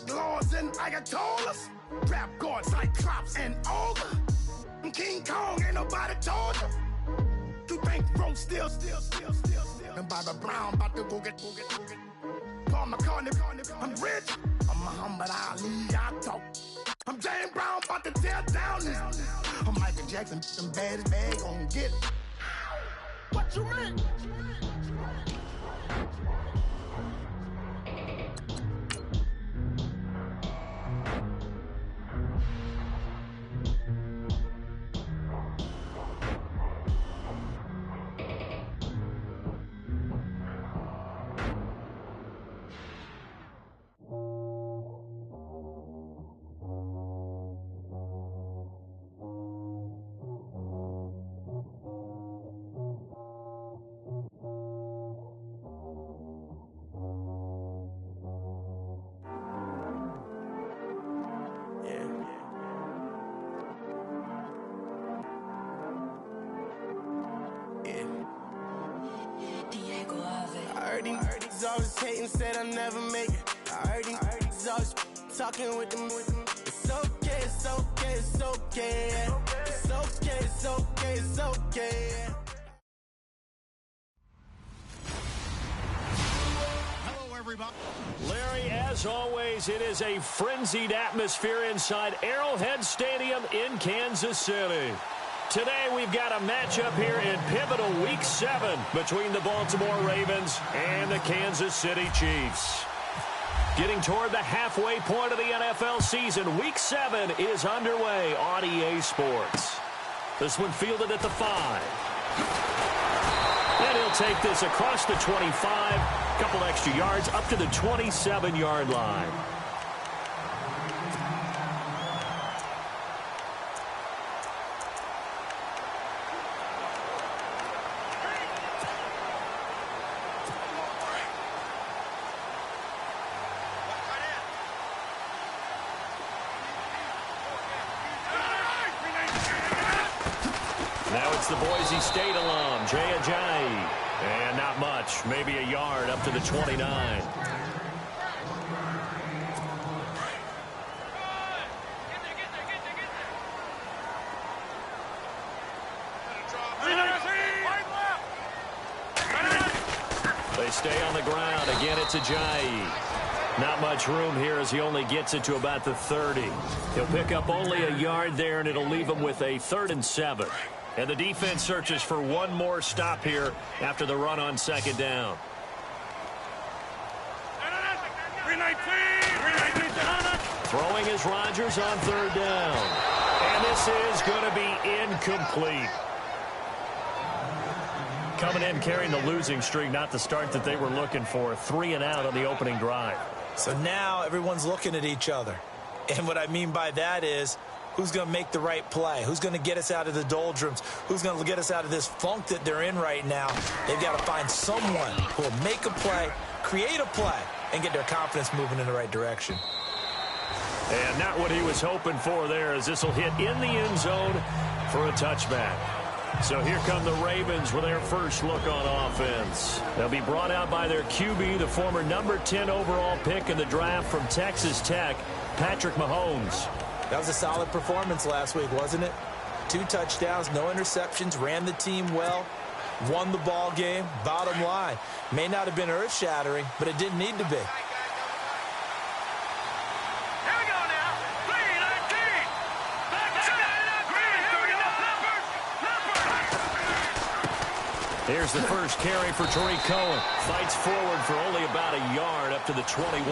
laws and ayatollahs, rap gods like Cyclops and Ogre. King Kong, ain't nobody told you. You think Rome still. And Bobby Brown about to go get. Paul McCartney, I'm rich. I'm Muhammad Ali, I talk. I'm James Brown, about to tear down this. I'm Michael Jackson, them bad as bad gon' get it. What you mean? I heard he's always hating, said I'll never make it. I heard he's always talking with them. It's okay, it's okay, it's okay. It's okay, it's okay, it's okay. Hello, everybody. Larry, as always, it is a frenzied atmosphere inside Arrowhead Stadium in Kansas City. Today, we've got a matchup here in pivotal Week 7 between the Baltimore Ravens and the Kansas City Chiefs. Getting toward the halfway point of the NFL season, Week 7 is underway on EA Sports. This one fielded at the 5. And he'll take this across the 25, a couple extra yards, up to the 27-yard line. Now it's the Boise State alum, Jay Ajayi. And not much, maybe a yard up to the 29. They stay on the ground. Again, it's Ajayi. Not much room here as he only gets it to about the 30. He'll pick up only a yard there, and it'll leave him with a 3rd and 7. And the defense searches for one more stop here after the run on 2nd down. Throwing is Rodgers on 3rd down. And this is going to be incomplete. Coming in carrying the losing streak, not the start that they were looking for. 3 and out on the opening drive. So now everyone's looking at each other. And what I mean by that is, who's going to make the right play? Who's going to get us out of the doldrums? Who's going to get us out of this funk that they're in right now? They've got to find someone who will make a play, create a play, and get their confidence moving in the right direction. And not what he was hoping for there, as this will hit in the end zone for a touchback. So here come the Ravens with their first look on offense. They'll be brought out by their QB, the former number 10 overall pick in the draft from Texas Tech, Patrick Mahomes. That was a solid performance last week, wasn't it? 2 touchdowns, no interceptions, ran the team well, won the ball game. Bottom line, may not have been earth-shattering, but it didn't need to be. Here's the first carry for Tariq Cohen. Fights forward for only about a yard up to the 21.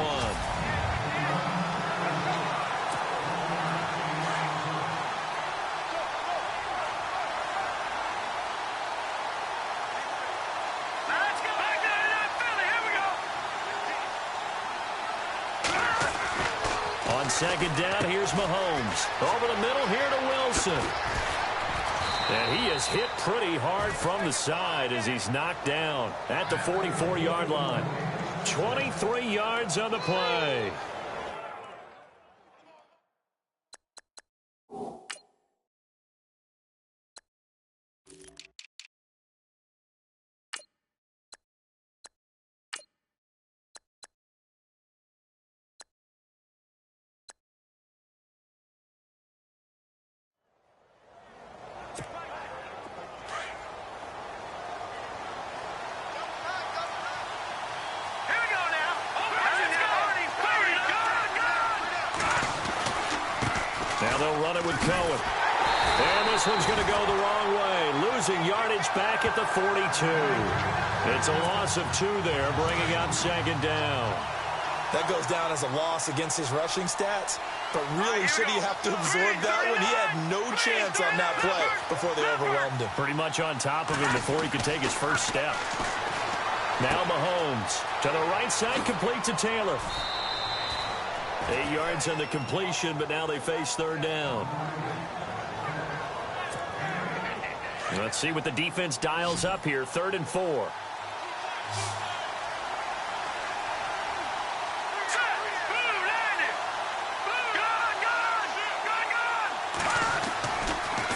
On 2nd down, here's Mahomes. Over the middle here to Wilson. And he is hit pretty hard from the side as he's knocked down at the 44-yard line. 23 yards on the play. they'll run it with Cohen. And this one's going to go the wrong way. Losing yardage back at the 42. It's a loss of 2 there, bringing up second down. That goes down as a loss against his rushing stats. But really, should he have to absorb that one? He had no chance on that play before they overwhelmed him. Pretty much on top of him before he could take his first step. Now Mahomes to the right side, complete to Taylor. 8 yards on the completion, but now they face third down. Let's see what the defense dials up here. 3rd and 4.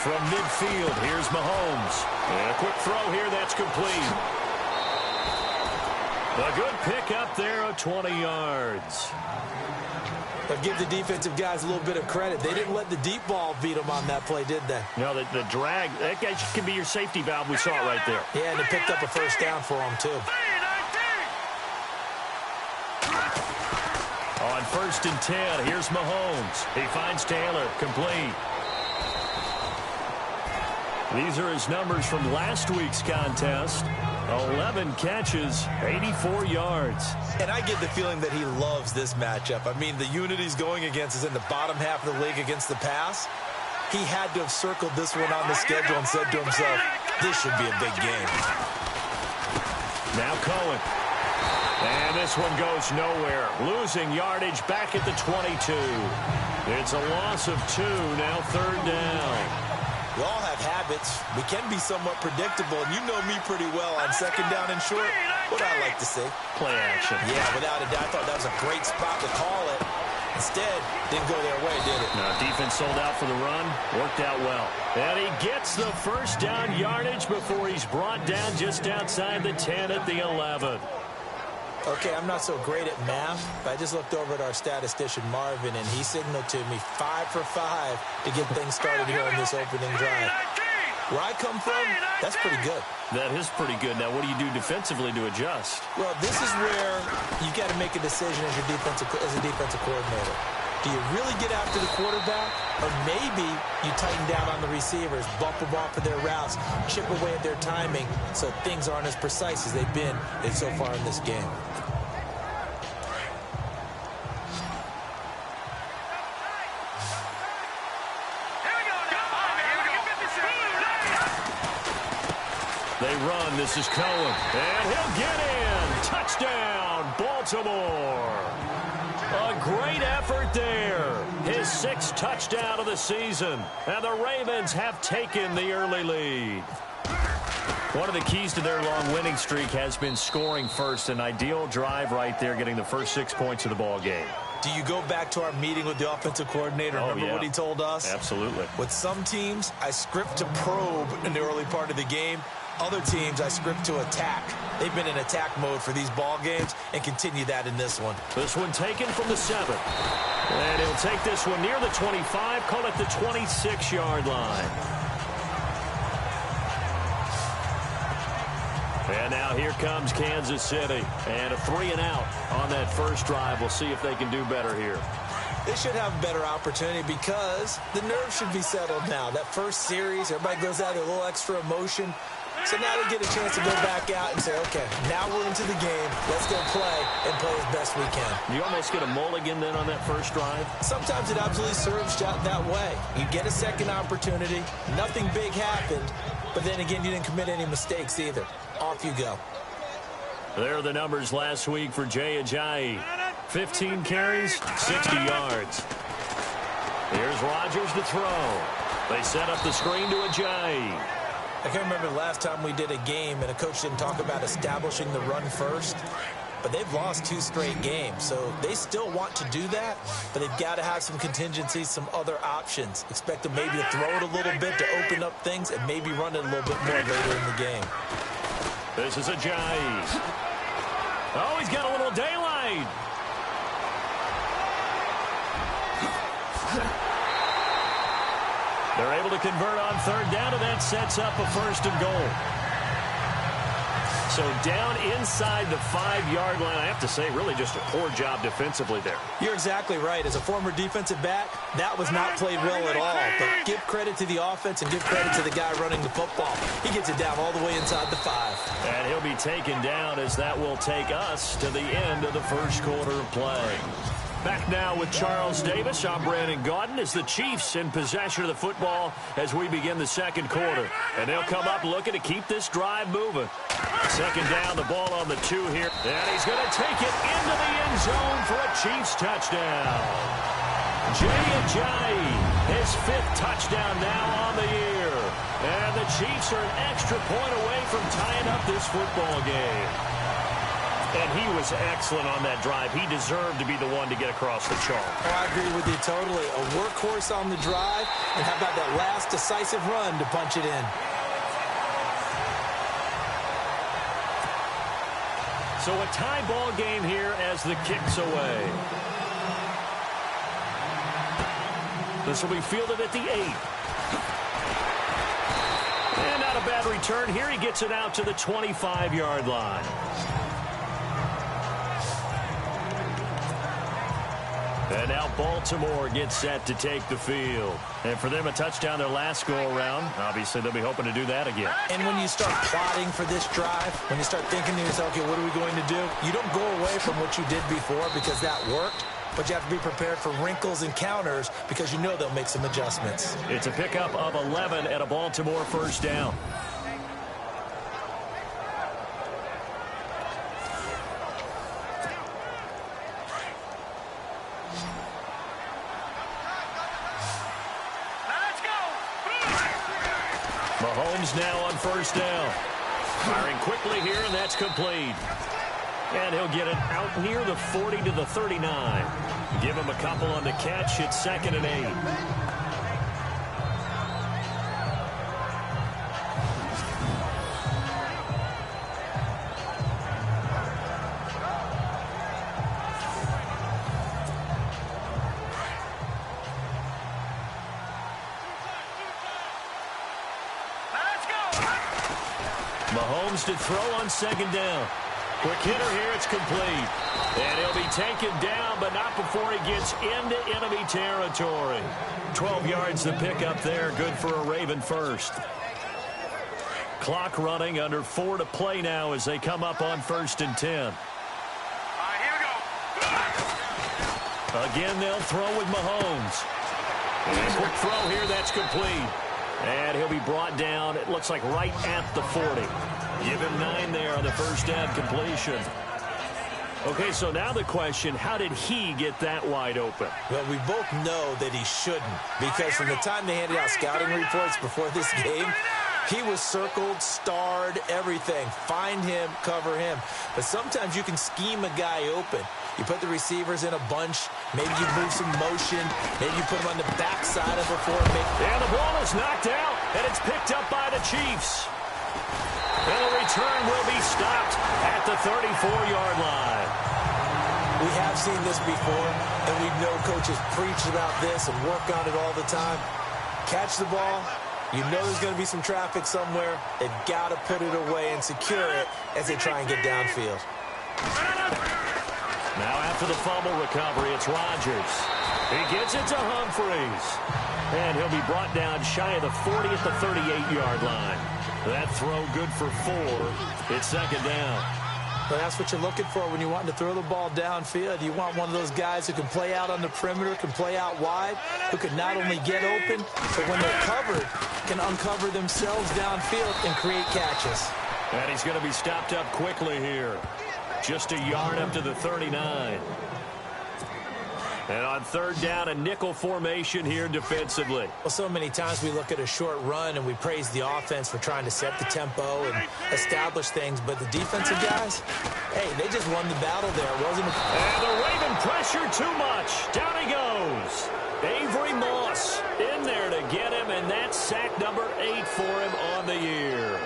From midfield, here's Mahomes. And a quick throw here, that's complete. A good pickup there of 20 yards. But give the defensive guys a little bit of credit. They didn't let the deep ball beat them on that play, did they? No, the drag, that guy can be your safety valve. We saw it right there. Yeah, and it picked up a first down for him, too. On 1st and 10, here's Mahomes. He finds Taylor, complete. These are his numbers from last week's contest. 11 catches, 84 yards. And I get the feeling that he loves this matchup. I mean, the unit he's going against is in the bottom half of the league against the pass. He had to have circled this one on the schedule and said to himself, this should be a big game. Now Cohen. And this one goes nowhere. Losing yardage back at the 22. It's a loss of 2, now 3rd down. We all have habits. We can be somewhat predictable, and you know me pretty well on 2nd down and short. What I like to see. Play action. Yeah, without a doubt. I thought that was a great spot to call it. Instead, didn't go their way, did it? No, defense sold out for the run. Worked out well. And he gets the first down yardage before he's brought down just outside the 10 at the 11. Okay, I'm not so great at math, but I just looked over at our statistician, Marvin, and he signaled to me 5 for 5 to get things started here on this opening drive. Where I come from, that's pretty good. That is pretty good. Now, what do you do defensively to adjust? Well, this is where you got to make a decision as a defensive coordinator. Do you really get after the quarterback, or maybe you tighten down on the receivers, bump them off of their routes, chip away at their timing so things aren't as precise as they've been so far in this game? They run. This is Cohen. And he'll get in. Touchdown, Baltimore. A great effort there. His 6th touchdown of the season. And the Ravens have taken the early lead. One of the keys to their long winning streak has been scoring first. An ideal drive right there, getting the first 6 points of the ball game. Do you go back to our meeting with the offensive coordinator? Remember what he told us? Absolutely. With some teams, I script to probe in the early part of the game. Other teams, I script to attack. They've been in attack mode for these ball games and continue that in this one. This one taken from the 7. And he'll take this one near the 25, call it the 26-yard line. And now here comes Kansas City. And a 3-and-out on that first drive. We'll see if they can do better here. They should have a better opportunity because the nerves should be settled now. That first series, everybody goes out with a little extra emotion. So now they get a chance to go back out and say, okay, now we're into the game. Let's go play and play as best we can. You almost get a mulligan then on that first drive? Sometimes it absolutely serves that way. You get a second opportunity. Nothing big happened. But then again, you didn't commit any mistakes either. Off you go. There are the numbers last week for Jay Ajayi. 15 carries, 60 yards. Here's Rodgers to throw. They set up the screen to Ajayi. I can't remember the last time we did a game and a coach didn't talk about establishing the run first. But they've lost 2 straight games, so they still want to do that, but they've got to have some contingencies, some other options. Expect them maybe to throw it a little bit to open up things and maybe run it a little bit more later in the game. This is Ajayi. Oh, he's got a little daylight. They're able to convert on third down, and that sets up a 1st and goal. So down inside the 5-yard line. I have to say, really just a poor job defensively there. You're exactly right. As a former defensive back, that was not played well at all. But give credit to the offense and give credit to the guy running the football. He gets it down all the way inside the 5. And he'll be taken down as that will take us to the end of the first quarter of play. Back now with Charles Davis. I'm Brandon Gaudin as the Chiefs in possession of the football as we begin the second quarter. And they'll come up looking to keep this drive moving. Second down, the ball on the 2 here. And he's going to take it into the end zone for a Chiefs touchdown. Jay Ajayi, his 5th touchdown now on the year. And the Chiefs are an extra point away from tying up this football game. And he was excellent on that drive. He deserved to be the one to get across the chalk. Oh, I agree with you totally. A workhorse on the drive, and how about that last decisive run to punch it in? So a tie ball game here as the kick's away. This will be fielded at the 8. And not a bad return here. He gets it out to the 25-yard line. And now Baltimore gets set to take the field. And for them, a touchdown their last go-around. Obviously, they'll be hoping to do that again. And when you start plotting for this drive, when you start thinking to yourself, okay, what are we going to do? You don't go away from what you did before because that worked. But you have to be prepared for wrinkles and counters because you know they'll make some adjustments. It's a pickup of 11 and a Baltimore first down. Mahomes now on first down. Firing quickly here, and that's complete. And he'll get it out near the 40 to the 39. Give him a couple on the catch. It's 2nd and 8. Mahomes to throw on 2nd down. Quick hitter here, it's complete. And he'll be taken down, but not before he gets into enemy territory. 12 yards to pick up there, good for a Raven first. Clock running, under 4 to play now as they come up on 1st and 10. All right, here we go. Again, they'll throw with Mahomes. And a quick throw here, that's complete. And he'll be brought down, it looks like right at the 40. Give him 9 there on the first down completion. Okay, so now the question, how did he get that wide open? Well, we both know that he shouldn't, because from the time they handed out scouting reports before this game, he was circled, starred, everything. Find him, cover him. But sometimes you can scheme a guy open. You put the receivers in a bunch. Maybe you move some motion. Maybe you put them on the backside of the floor. And the ball is knocked out, and it's picked up by the Chiefs. And the return will be stopped at the 34-yard line. We have seen this before, and we know coaches preach about this and work on it all the time. Catch the ball. You know there's going to be some traffic somewhere. They've got to put it away and secure it as they try and get downfield. Now after the fumble recovery, it's Rodgers. He gets it to Humphreys. And he'll be brought down shy of the 40 at the 38-yard line. That throw good for 4. It's 2nd down. But that's what you're looking for when you want to throw the ball downfield. You want one of those guys who can play out on the perimeter, can play out wide, who can not only get open, but when they're covered, can uncover themselves downfield and create catches. And he's going to be stopped up quickly here. Just a yard up to the 39. And on 3rd down, a nickel formation here defensively. Well, so many times we look at a short run and we praise the offense for trying to set the tempo and establish things. But the defensive guys, hey, they just won the battle there, wasn't it? And the Raven pressure too much. Down he goes. Avery Moss in there to get him, and that's sack number 8 for him on the year.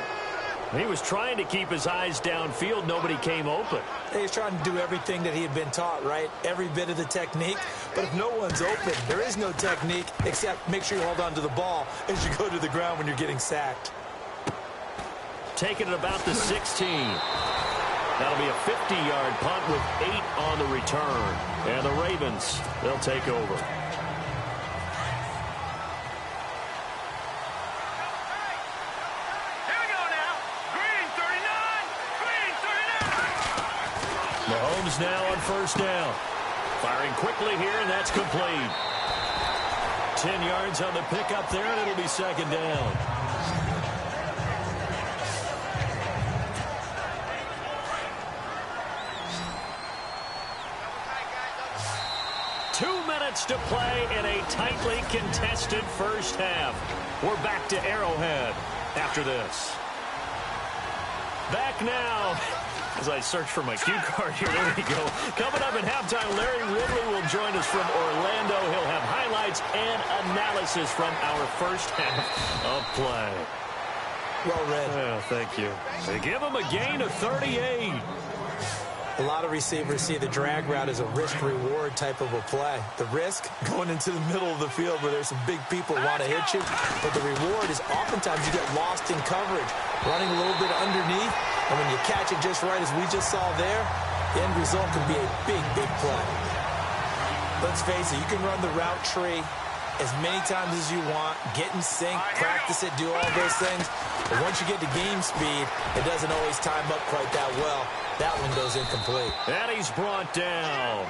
He was trying to keep his eyes downfield. Nobody came open. He's trying to do everything that he had been taught, right? Every bit of the technique. But if no one's open, there is no technique except make sure you hold on to the ball as you go to the ground when you're getting sacked. take it at about the 16. That'll be a 50-yard punt with 8 on the return. And the Ravens, they'll take over. Mahomes now on first down. Firing quickly here, and that's complete. 10 yards on the pickup there, and it'll be second down. To play in a tightly contested first half. We're back to Arrowhead after this. Back now. As I search for my cue card here, there we go. Coming up at halftime, Larry Ridley will join us from Orlando. He'll have highlights and analysis from our first half of play. Well read. Oh, thank you. They give him a gain of 38. A lot of receivers see the drag route as a risk-reward type of a play. The risk, going into the middle of the field where there's some big people who want to hit you. But the reward is oftentimes you get lost in coverage, running a little bit underneath. And when you catch it just right, as we just saw there, the end result can be a big, big play. Let's face it, you can run the route tree as many times as you want, get in sync, practice it, do all those things. But once you get to game speed, it doesn't always time up quite that well. That one goes incomplete. And he's brought down.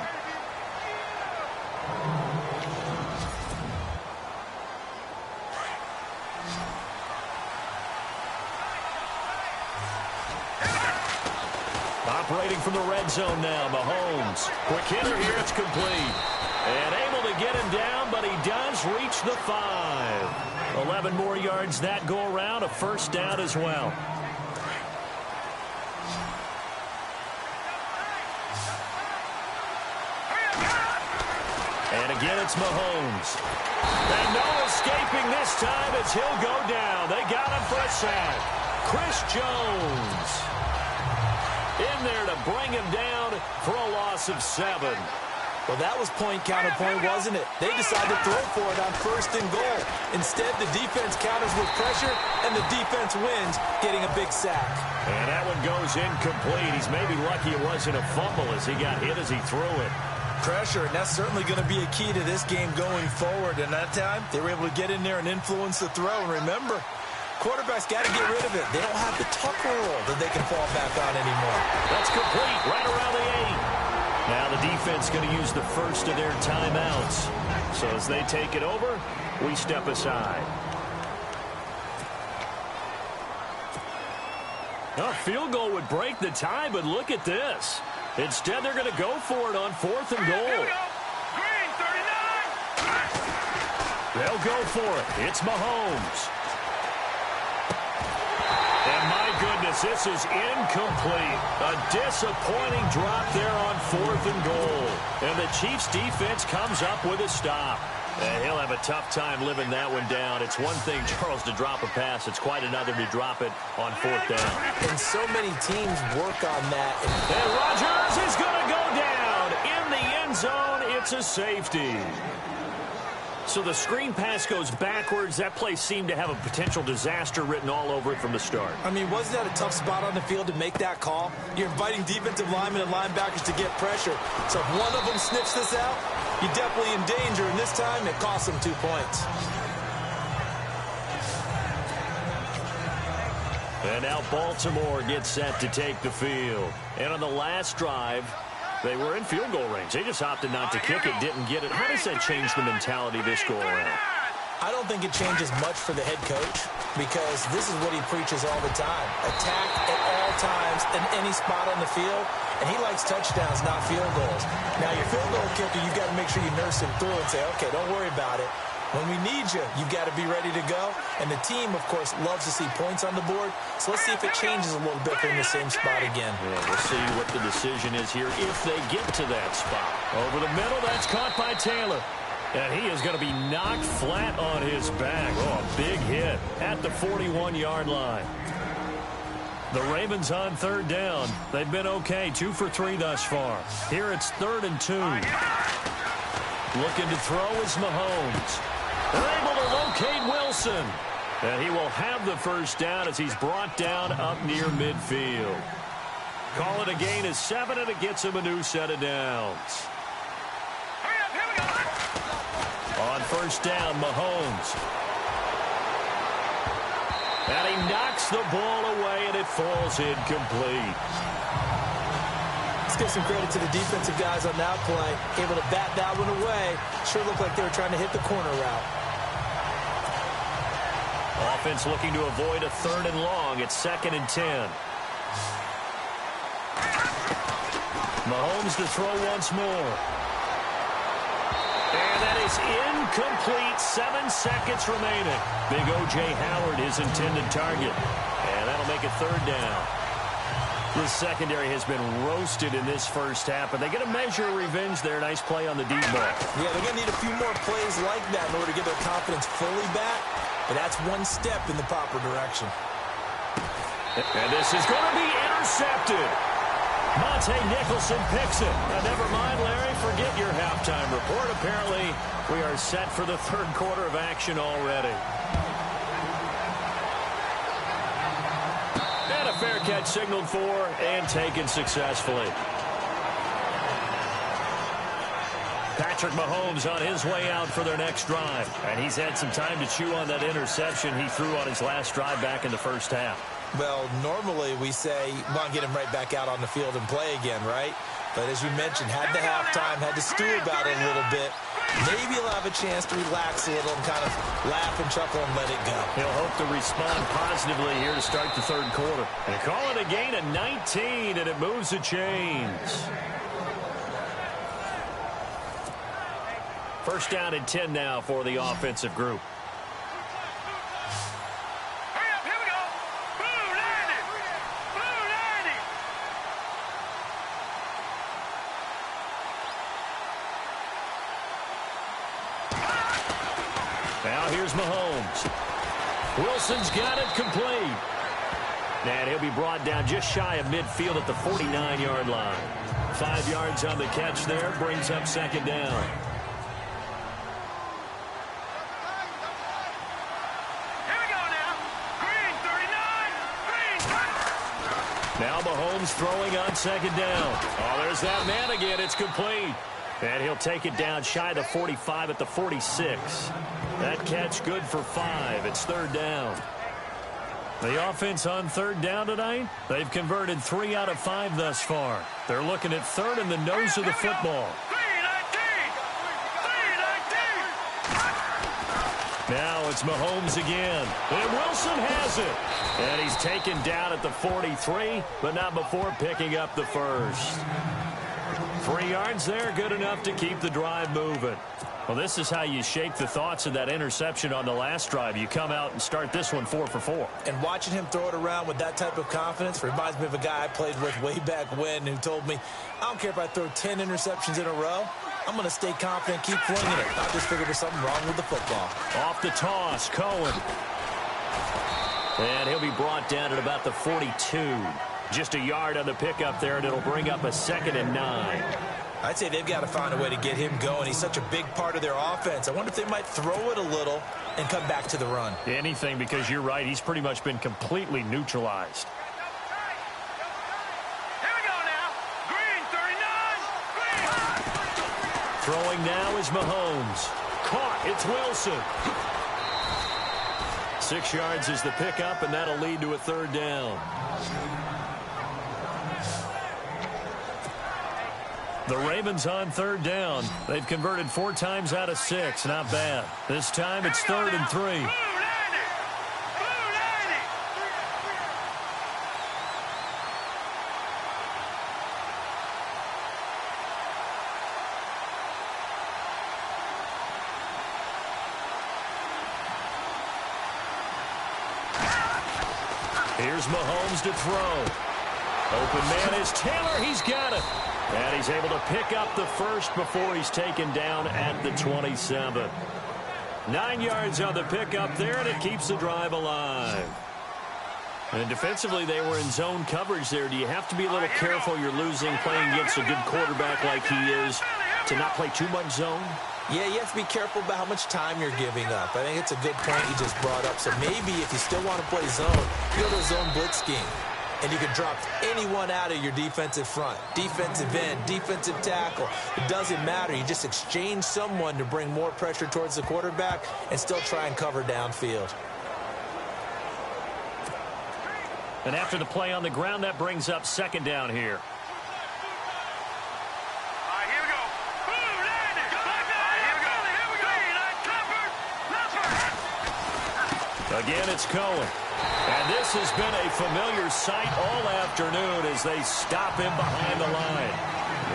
Operating from the red zone now, Mahomes. Quick hitter here, it's complete. And able to get him down, but he does reach the 5. 11 more yards that go around, a first down as well. And again, it's Mahomes. And no escaping this time as he'll go down. They got him for a sack. Chris Jones in there to bring him down for a loss of 7. Well, that was point counterpoint, wasn't it? They decided to throw for it on first and goal. Instead, the defense counters with pressure, and the defense wins, getting a big sack. And that one goes incomplete. He's maybe lucky it wasn't a fumble as he got hit as he threw it. Pressure, and that's certainly going to be a key to this game going forward. And that time, they were able to get in there and influence the throw. And remember, quarterbacks got to get rid of it. They don't have the tuck roll that they can fall back on anymore. That's complete, right around the 8. Now the defense going to use the first of their timeouts. So as they take it over, we step aside. A field goal would break the tie, but look at this. Instead, they're going to go for it on 4th and goal. Green, 39. They'll go for it. It's Mahomes. And my goodness, this is incomplete. A disappointing drop there on 4th and goal. And the Chiefs defense comes up with a stop. And he'll have a tough time living that one down. It's one thing, Charles, to drop a pass. It's quite another to drop it on 4th down. And so many teams work on that. And Rodgers is going to go down. In the end zone, it's a safety. So the screen pass goes backwards. That play seemed to have a potential disaster written all over it from the start. I mean, wasn't that a tough spot on the field to make that call? You're inviting defensive linemen and linebackers to get pressure. So if one of them sniffs this out, you're definitely in danger. And this time, it cost them 2 points. And now Baltimore gets set to take the field. And on the last drive, they were in field goal range. They just opted not to kick it, didn't get it. How does that change the mentality this go around? I don't think it changes much for the head coach because this is what he preaches all the time. Attack at all times in any spot on the field, and he likes touchdowns, not field goals. Now, your field goal kicker, you've got to make sure you nurse him through and say, okay, don't worry about it. When we need you, you've got to be ready to go. And the team, of course, loves to see points on the board. So let's see if it changes a little bit from the same spot again. Yeah, we'll see what the decision is here if they get to that spot. Over the middle, that's caught by Taylor. And he is going to be knocked flat on his back. Oh, a big hit at the 41-yard line. The Ravens on 3rd down. They've been okay, 2 for 3 thus far. Here it's 3rd and 2. Looking to throw is Mahomes. They're able to locate Wilson. And he will have the first down as he's brought down up near midfield. Call it a gain of 7, and it gets him a new set of downs. On first down, Mahomes. And he knocks the ball away, and it falls incomplete. Let's give some credit to the defensive guys on that play. Able to bat that one away. Sure looked like they were trying to hit the corner route. Offense looking to avoid a 3rd and long. It's 2nd and 10. Mahomes to throw once more. And that is incomplete. 7 seconds remaining. Big O.J. Howard, his intended target. And that'll make it 3rd down. The secondary has been roasted in this first half, but they get a measure of revenge there. Nice play on the deep ball. Yeah, they're going to need a few more plays like that in order to get their confidence fully back. But that's one step in the proper direction. And this is going to be intercepted. Monte Nicholson picks it. Now, never mind, Larry. Forget your halftime report. Apparently, we are set for the 3rd quarter of action already. And a fair catch signaled for and taken successfully. Patrick Mahomes on his way out for their next drive. And he's had some time to chew on that interception he threw on his last drive back in the first half. Well, normally we say, want to get him right back out on the field and play again, right? But as you mentioned, had the halftime, had to stew about it a little bit. Maybe he'll have a chance to relax a little and kind of laugh and chuckle and let it go. He'll hope to respond positively here to start the 3rd quarter. And call it a gain of 19, and it moves the chains. First down and 10 now for the offensive group. Now here's Mahomes. Wilson's got it complete. And he'll be brought down just shy of midfield at the 49-yard line. 5 yards on the catch there, brings up 2nd down. Now Mahomes throwing on 2nd down. Oh, there's that man again. It's complete. And he'll take it down shy of the 45 at the 46. That catch good for 5. It's 3rd down. The offense on 3rd down tonight, they've converted 3 out of 5 thus far. They're looking at 3rd in the nose of the football. Now it's Mahomes again. And Wilson has it. And he's taken down at the 43, but not before picking up the first. 3 yards there, good enough to keep the drive moving. Well, this is how you shape the thoughts of that interception on the last drive. You come out and start this one 4 for 4. And watching him throw it around with that type of confidence reminds me of a guy I played with way back when who told me, I don't care if I throw 10 interceptions in a row. I'm going to stay confident, keep flinging it. I just figured there's something wrong with the football. Off the toss, Cohen. And he'll be brought down at about the 42. Just a yard on the pickup there, and it'll bring up a 2nd and 9. I'd say they've got to find a way to get him going. He's such a big part of their offense. I wonder if they might throw it a little and come back to the run. Anything, because you're right. He's pretty much been completely neutralized. Here we go now. Green, 39. Green. Throwing now is Mahomes. Caught. It's Wilson. 6 yards is the pickup, and that'll lead to a 3rd down. The Ravens on 3rd down. They've converted 4 times out of 6. Not bad. This time it's 3rd and 3. Here's Mahomes to throw. Open man is Taylor. He's got it. And he's able to pick up the first before he's taken down at the 27. 9 yards on the pickup there, and it keeps the drive alive. And defensively, they were in zone coverage there. Do you have to be a little careful? You're losing playing against a good quarterback like he is to not play too much zone? Yeah, you have to be careful about how much time you're giving up. I think it's a good point you just brought up. So maybe if you still want to play zone, go to a zone blitz scheme. And you can drop anyone out of your defensive front. Defensive end, defensive tackle. It doesn't matter. You just exchange someone to bring more pressure towards the quarterback and still try and cover downfield. And after the play on the ground, that brings up second down here. Again, it's Cohen. And this has been a familiar sight all afternoon as they stop him behind the line.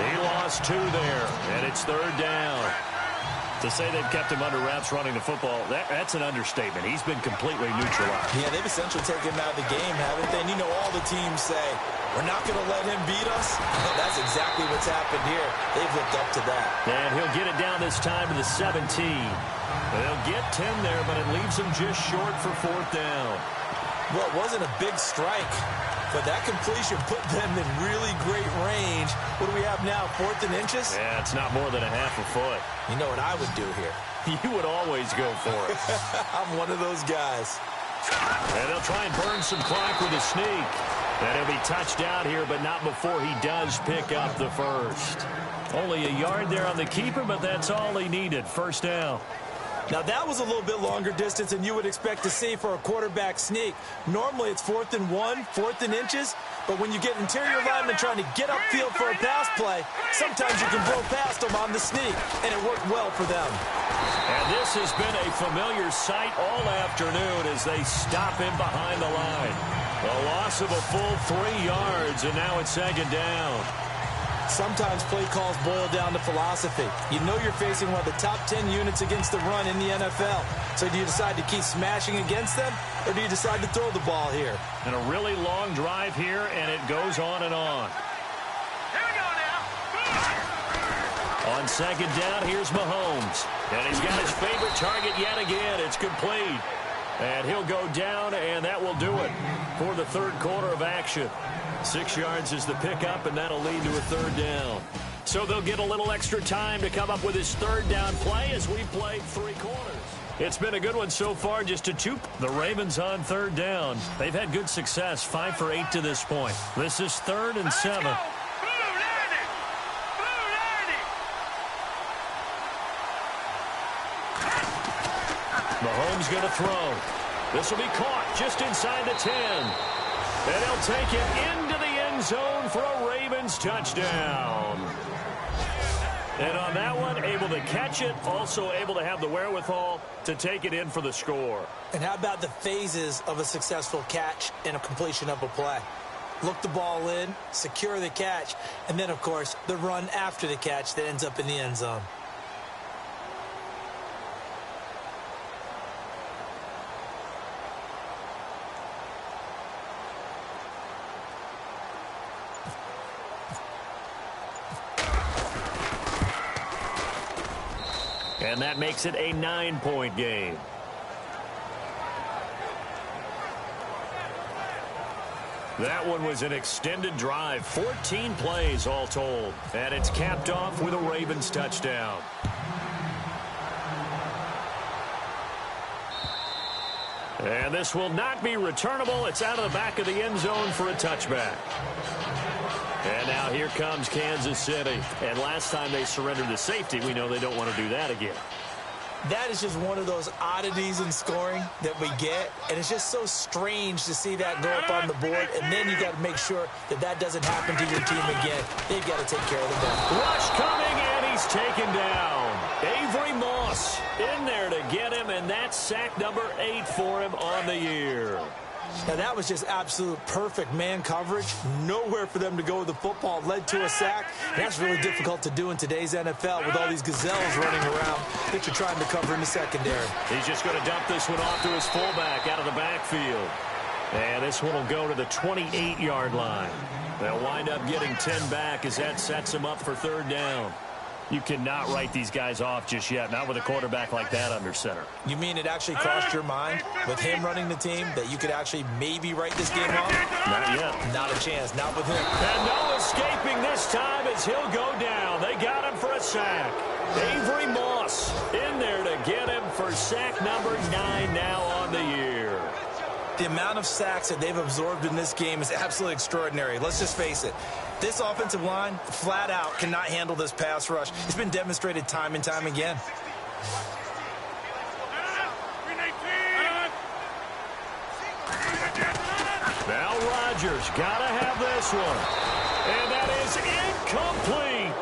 He lost 2 there, and it's third down. To say they've kept him under wraps running the football, that's an understatement. He's been completely neutralized. Yeah, they've essentially taken him out of the game, haven't they? And you know all the teams say, we're not going to let him beat us. Well, that's exactly what's happened here. They've lived up to that. And he'll get it down this time to the 17. They'll get 10 there, but it leaves them just short for fourth down. Well, it wasn't a big strike, but that completion put them in really great range. What do we have now, 4th and inches? Yeah, it's not more than a half a foot. You know what I would do here? You would always go for it. I'm one of those guys. And they'll try and burn some clock with a sneak. And he'll be touched out here, but not before he does pick up the first. Only a yard there on the keeper, but that's all he needed. First down. Now, that was a little bit longer distance than you would expect to see for a quarterback sneak. Normally, it's 4th and 1, 4th and inches. But when you get interior linemen trying to get upfield for a pass play, sometimes you can blow past them on the sneak, and it worked well for them. And this has been a familiar sight all afternoon as they stop him behind the line. A loss of a full 3 yards, and now it's second down. Sometimes play calls boil down to philosophy. You know you're facing one of the top 10 units against the run in the NFL. So do you decide to keep smashing against them, or do you decide to throw the ball here? And a really long drive here, and it goes on and on. Here we go now. On second down, here's Mahomes. And he's got his favorite target yet again. It's complete. And he'll go down, and that will do it for the third quarter of action. 6 yards is the pickup, and that'll lead to a third down. So they'll get a little extra time to come up with his third down play as we played 3 quarters. It's been a good one so far, just a 2. The Ravens on third down. They've had good success, 5 for 8 to this point. This is 3rd and 7. Mahomes going to throw. This will be caught just inside the 10. And he'll take it into the end zone for a Ravens touchdown. And on that one, able to catch it, also able to have the wherewithal to take it in for the score. And how about the phases of a successful catch and a completion of a play? Look the ball in, secure the catch, and then, of course, the run after the catch that ends up in the end zone. And that makes it a 9-point game. That one was an extended drive, 14 plays all told. And it's capped off with a Ravens touchdown. And this will not be returnable. It's out of the back of the end zone for a touchback. And now here comes Kansas City. And last time they surrendered the safety, we know they don't want to do that again. That is just one of those oddities in scoring that we get. And it's just so strange to see that go up on the board. And then you got to make sure that that doesn't happen to your team again. They've got to take care of the ball. Rush coming, and he's taken down. Avery Moss in there to get him, and that's sack number 8 for him on the year. Now, that was just absolute perfect man coverage. Nowhere for them to go with the football. Led to a sack. That's really difficult to do in today's NFL with all these gazelles running around that you're trying to cover in the secondary. He's just going to dump this one off to his fullback out of the backfield. And this one will go to the 28-yard line. They'll wind up getting 10 back as that sets them up for third down. You cannot write these guys off just yet, not with a quarterback like that under center. You mean it actually crossed your mind with him running the team that you could actually maybe write this game off? Not yet. Not a chance, not with him. And no escaping this time as he'll go down. They got him for a sack. Avery Moss get him for sack number 9 now on the year. The amount of sacks that they've absorbed in this game is absolutely extraordinary. Let's just face it. This offensive line, flat out, cannot handle this pass rush. It's been demonstrated time and time again. Now Rodgers got to have this one. And that is incomplete.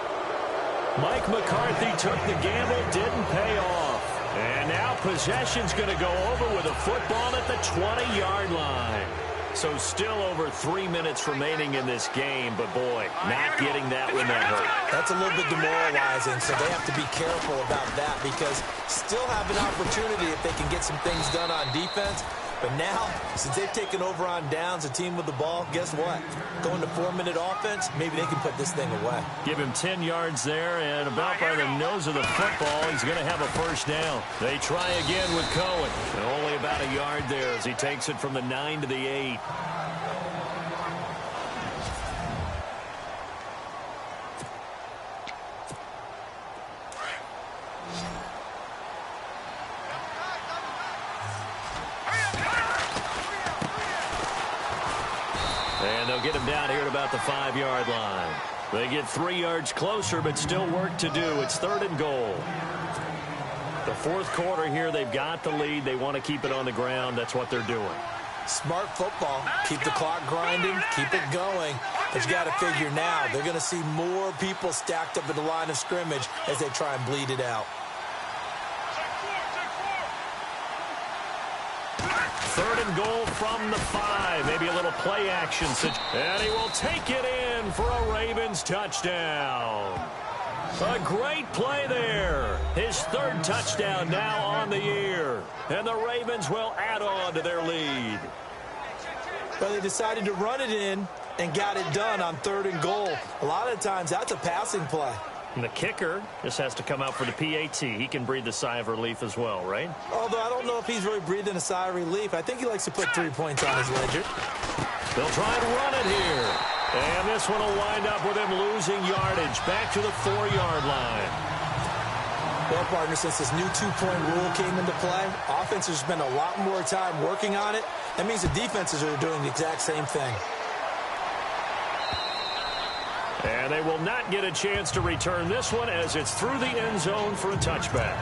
Mike McCarthy took the gamble, didn't pay off. And now possession's going to go over with a football at the 20-yard line. So still over 3 minutes remaining in this game, but boy, not getting that when that hurt. That's a little bit demoralizing, so they have to be careful about that because still have an opportunity if they can get some things done on defense. But now, since they've taken over on downs, a team with the ball, guess what? Going to 4-minute offense, maybe they can put this thing away. Give him 10 yards there, and about by the nose of the football, he's going to have a first down. They try again with Cohen. And only about a yard there as he takes it from the 9 to the 8. And they'll get him down here at about the 5-yard line. They get 3 yards closer, but still work to do. It's 3rd and goal. The fourth quarter here, they've got the lead. They want to keep it on the ground. That's what they're doing. Smart football. Keep the clock grinding. Keep it going. But you got to figure now, they're going to see more people stacked up at the line of scrimmage as they try and bleed it out. 3rd and goal from the 5. Maybe a little play action. And he will take it in for a Ravens touchdown. A great play there. His 3rd touchdown now on the year. And the Ravens will add on to their lead. But they decided to run it in and got it done on 3rd and goal. A lot of times that's a passing play. And the kicker just has to come out for the PAT. He can breathe a sigh of relief as well, right? Although I don't know if he's really breathing a sigh of relief. I think he likes to put 3 points on his ledger. They'll try and run it here. And this one will wind up with him losing yardage back to the 4-yard line. Well, partner, since this new 2-point rule came into play, offenses spend a lot more time working on it. That means the defenses are doing the exact same thing. And they will not get a chance to return this one as it's through the end zone for a touchback.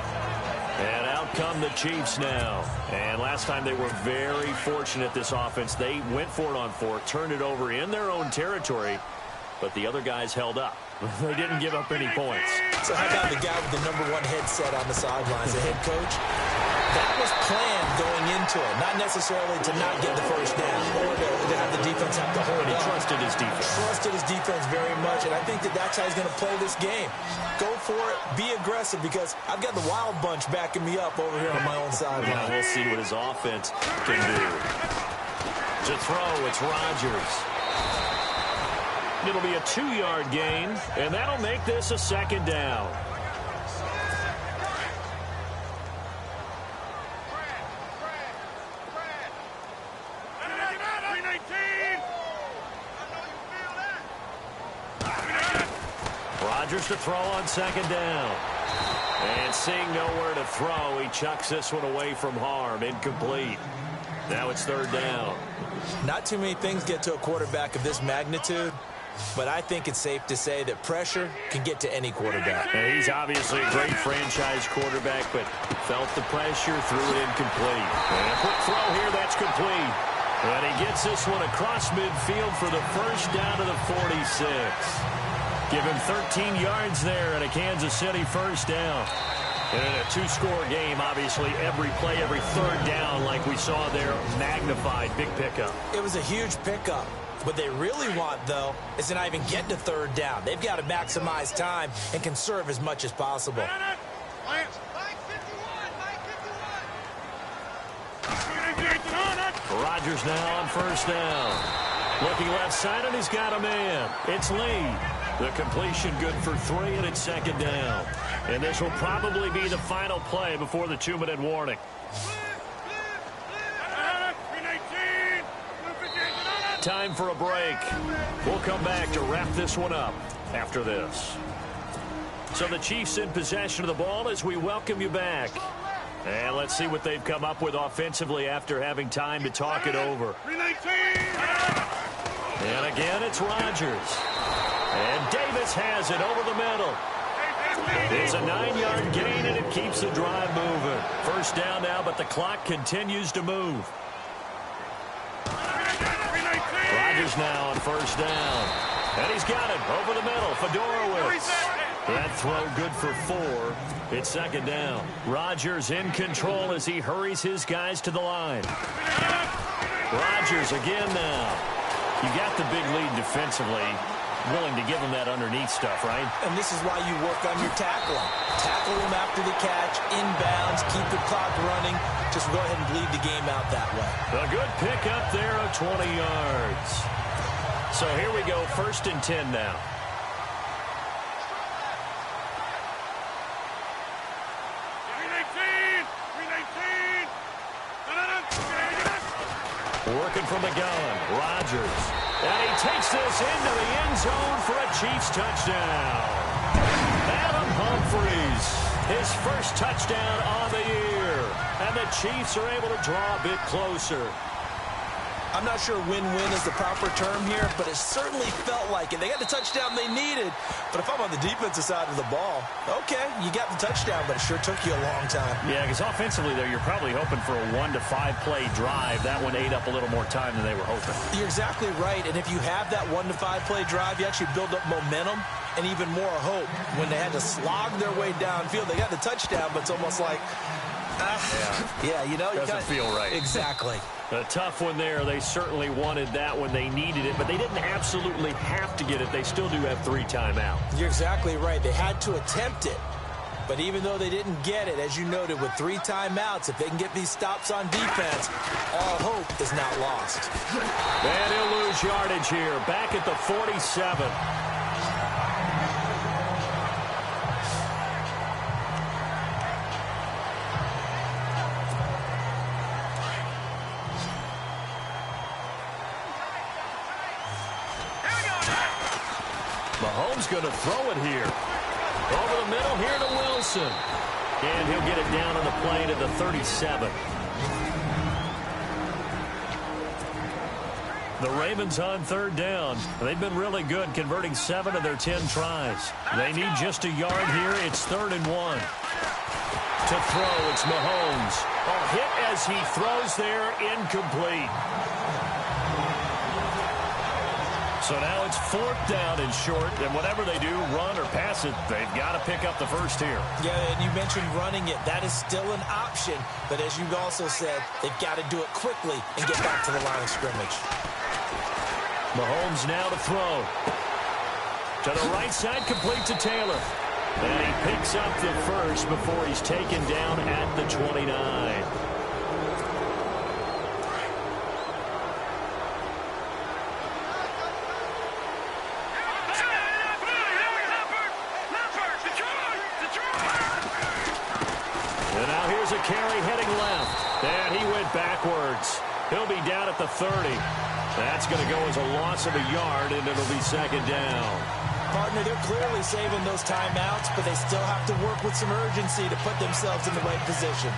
And out come the Chiefs now. And last time they were very fortunate, this offense. They went for it on 4, turned it over in their own territory, but the other guys held up. They didn't give up any points. So how about the guy with the #1 headset on the sidelines, the head coach? That was planned going into it, not necessarily to not get the first down or to have the defense have to hold But he up. trusted his defense. Trusted his defense very much, and I think that that's how he's going to play this game. Go for it, be aggressive, because I've got the wild bunch backing me up over here on my own sideline. Yeah, we'll see what his offense can do. To throw, it's Rodgers. It'll be a 2-yard gain, and that'll make this a 2nd down. Rodgers to throw on 2nd down. And seeing nowhere to throw, he chucks this one away from harm. Incomplete. Now it's 3rd down. Not too many things get to a quarterback of this magnitude, but I think it's safe to say that pressure can get to any quarterback. And he's obviously a great franchise quarterback, but felt the pressure, threw it incomplete. And a quick throw here, that's complete. And he gets this one across midfield for the first down to the 46. Give him 13 yards there and a Kansas City first down. And in a 2-score game, obviously, every play, every 3rd down, like we saw there, magnified, big pickup. It was a huge pickup. What they really want, though, is to not even get to 3rd down. They've got to maximize time and conserve as much as possible. Rodgers now on first down. Looking left side, and he's got a man. It's Lee. The completion good for 3, and it's 2nd down. And this will probably be the final play before the 2-minute warning. Time for a break. We'll come back to wrap this one up after this. So the Chiefs in possession of the ball as we welcome you back. And let's see what they've come up with offensively after having time to talk it over. And again, it's Rodgers. And Davis has it over the middle. It's a 9-yard gain, and it keeps the drive moving. First down now, but the clock continues to move. Rodgers now on first down. And he's got it over the middle. Fedorowicz. That throw good for 4. It's second down. Rodgers in control as he hurries his guys to the line. Rodgers again now. You got the big lead defensively. Willing to give him that underneath stuff, right? And this is why you work on your tackling. Tackle him after the catch, inbounds, keep the clock running. Just go ahead and bleed the game out that way. A good pickup there of 20 yards. So here we go, 1st and 10 now. Working from the gun, Rodgers. And he takes this into the end zone for a Chiefs touchdown. Adam Humphries, his first touchdown on the year. And the Chiefs are able to draw a bit closer. I'm not sure win-win is the proper term here, but it certainly felt like it. They got the touchdown they needed. But if I'm on the defensive side of the ball, okay, you got the touchdown, but it sure took you a long time. Yeah, because offensively, though, you're probably hoping for a 1 to 5 play drive. That one ate up a little more time than they were hoping. You're exactly right. And if you have that 1 to 5 play drive, you actually build up momentum and even more hope. When they had to slog their way downfield, they got the touchdown, but it's almost like, yeah, you know, doesn't feel right. Exactly. A tough one there. They certainly wanted that when they needed it, but they didn't absolutely have to get it. They still do have 3 timeouts. You're exactly right. They had to attempt it. But even though they didn't get it, as you noted, with 3 timeouts, if they can get these stops on defense, all hope is not lost. And he'll lose yardage here. Back at the 47. Mahomes going to throw it here. Over the middle here to Wilson. And he'll get it down on the play to the 37. The Ravens on 3rd down. They've been really good, converting 7 of their 10 tries. They need just a yard here. It's 3rd and 1. To throw, it's Mahomes. A hit as he throws there, incomplete. So now it's 4th down and short, and whatever they do, run or pass it, they've got to pick up the first here. Yeah, and you mentioned running it. That is still an option, but as you also said, they've got to do it quickly and get back to the line of scrimmage. Mahomes now to throw. To the right side, complete to Taylor. And he picks up the first before he's taken down at the 29. Carry heading left, and he went backwards. He'll be down at the 30. That's going to go as a loss of a yard, and it'll be 2nd down. Partner, they're clearly saving those timeouts, but they still have to work with some urgency to put themselves in the right position.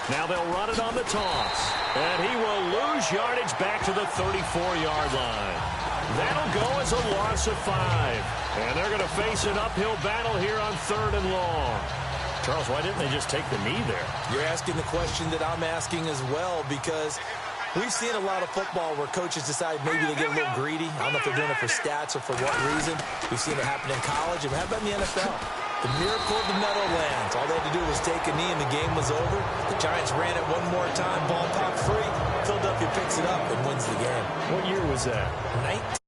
Now they'll run it on the toss. And he will lose yardage back to the 34-yard line. That'll go as a loss of 5. And they're going to face an uphill battle here on 3rd and long. Charles, why didn't they just take the knee there? You're asking the question that I'm asking as well, because we've seen a lot of football where coaches decide maybe they get a little greedy. I don't know if they're doing it for stats or for what reason. We've seen it happen in college, and how about in the NFL? The miracle of the Meadowlands. All they had to do was take a knee and the game was over. The Giants ran it one more time, ball popped free. Philadelphia picks it up and wins the game. What year was that?